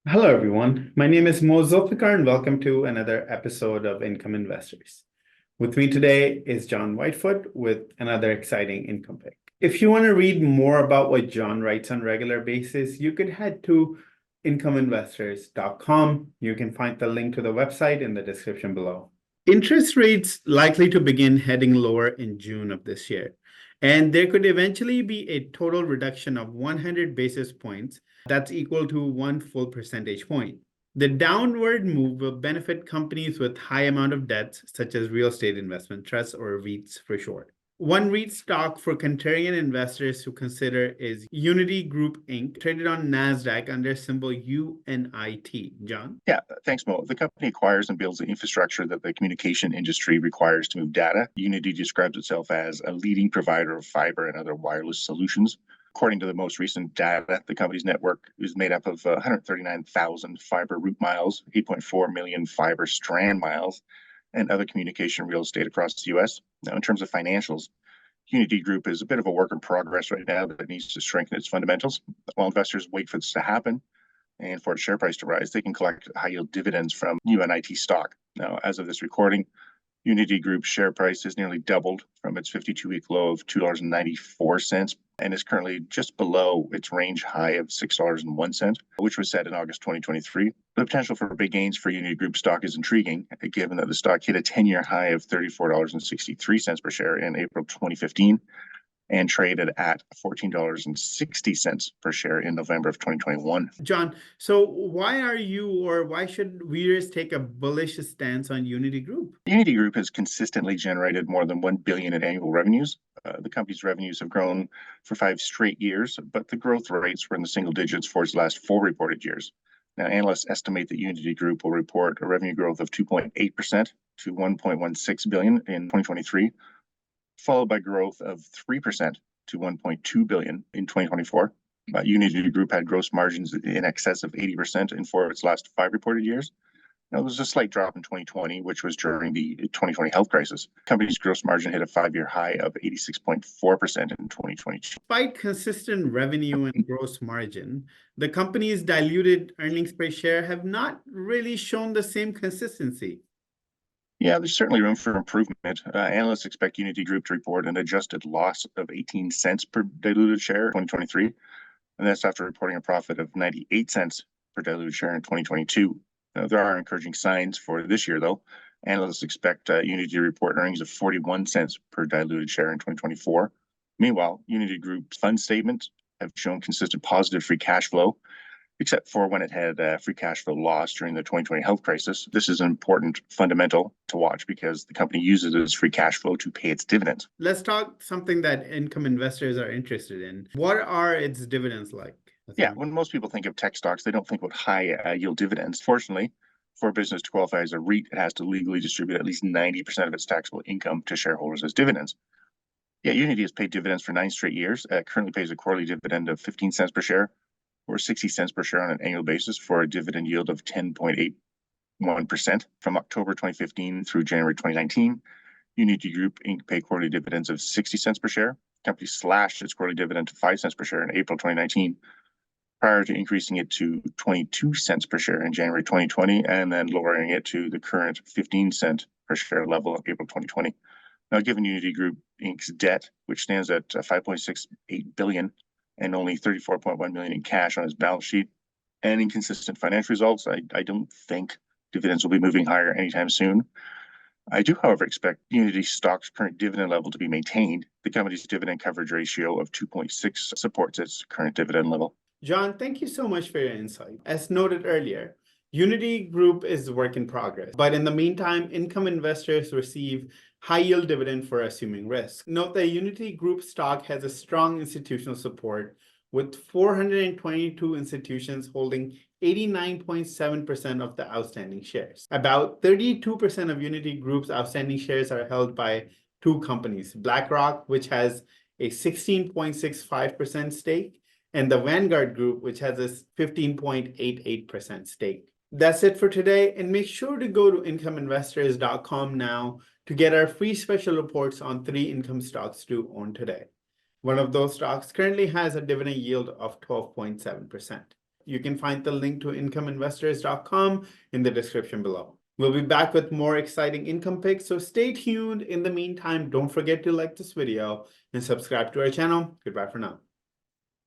Hello, everyone. My name is Zulfiqar, and welcome to another episode of Income Investors. With me today is John Whitefoot with another exciting income pick. If you want to read more about what John writes on a regular basis, you could head to incomeinvestors.com. You can find the link to the website in the description below. Interest rates likely to begin heading lower in June of this year, and there could eventually be a total reduction of 100 basis points. That's equal to 1 full percentage point. The downward move will benefit companies with high amount of debts, such as real estate investment trusts or REITs for short. One REIT stock for contrarian investors to consider is Uniti Group Inc., traded on NASDAQ under symbol UNIT. John? Yeah, thanks, Mo. The company acquires and builds the infrastructure that the communication industry requires to move data. Uniti describes itself as a leading provider of fiber and other wireless solutions. According to the most recent data, the company's network is made up of 139,000 fiber route miles, 8.4 million fiber strand miles, and other communication real estate across the U.S. Now, in terms of financials, Uniti Group is a bit of a work in progress right now that needs to strengthen its fundamentals. While investors wait for this to happen and for its share price to rise, they can collect high-yield dividends from UNIT stock. Now, as of this recording, Uniti Group's share price has nearly doubled from its 52-week low of $2.94 and is currently just below its range high of $6.01, which was set in August 2023. The potential for big gains for Uniti Group stock is intriguing, given that the stock hit a 10-year high of $34.63 per share in April 2015 and traded at $14.60 per share in November of 2021. John, so why should readers take a bullish stance on Uniti Group? Uniti Group has consistently generated more than $1 billion in annual revenues. The company's revenues have grown for 5 straight years, but the growth rates were in the single digits for its last 4 reported years. Now, analysts estimate that Uniti Group will report a revenue growth of 2.8% to $1.16 billion in 2023, followed by growth of 3% to $1.2 billion in 2024. Uniti Group had gross margins in excess of 80% in 4 of its last 5 reported years. Now, there was a slight drop in 2020, which was during the 2020 health crisis. The company's gross margin hit a 5-year high of 86.4% in 2022. Despite consistent revenue and gross margin, the company's diluted earnings per share have not really shown the same consistency. Yeah, there's certainly room for improvement. Analysts expect Uniti Group to report an adjusted loss of 18 cents per diluted share in 2023, and that's after reporting a profit of 98 cents per diluted share in 2022. Now, there are encouraging signs for this year, though. Analysts expect Uniti to report earnings of 41 cents per diluted share in 2024. Meanwhile, Uniti Group's fund statements have shown consistent positive free cash flow, except for when it had free cash flow loss during the 2020 health crisis. This is an important fundamental to watch because the company uses its free cash flow to pay its dividends. Let's talk something that income investors are interested in. What are its dividends like? Yeah, when most people think of tech stocks, they don't think about high yield dividends. Fortunately, for a business to qualify as a REIT, it has to legally distribute at least 90% of its taxable income to shareholders as dividends. Yeah, Uniti has paid dividends for 9 straight years. Currently pays a quarterly dividend of 15 cents per share, or 60 cents per share on an annual basis, for a dividend yield of 10.81%. From October 2015 through January 2019, Uniti Group Inc. paid quarterly dividends of 60 cents per share. The company slashed its quarterly dividend to 5 cents per share in April 2019, prior to increasing it to 22 cents per share in January 2020, and then lowering it to the current 15 cent per share level in April 2020. Now, given Uniti Group Inc.'s debt, which stands at $5.68 billion, and only $34.1 million in cash on its balance sheet, and inconsistent financial results, I don't think dividends will be moving higher anytime soon. I do, however, expect Uniti stock's current dividend level to be maintained. The company's dividend coverage ratio of 2.6 supports its current dividend level. John, thank you so much for your insight. As noted earlier, Uniti Group is a work in progress, but in the meantime, income investors receive high-yield dividend for assuming risk. Note that Uniti Group stock has a strong institutional support, with 422 institutions holding 89.7% of the outstanding shares. About 32% of Uniti Group's outstanding shares are held by 2 companies, BlackRock, which has a 16.65% stake, and the Vanguard Group, which has a 15.88% stake. That's it for today, and make sure to go to incomeinvestors.com now to get our free special reports on 3 income stocks to own today. One of those stocks currently has a dividend yield of 12.7%. You can find the link to incomeinvestors.com in the description below. We'll be back with more exciting income picks, so stay tuned. In the meantime, don't forget to like this video and subscribe to our channel. Goodbye for now.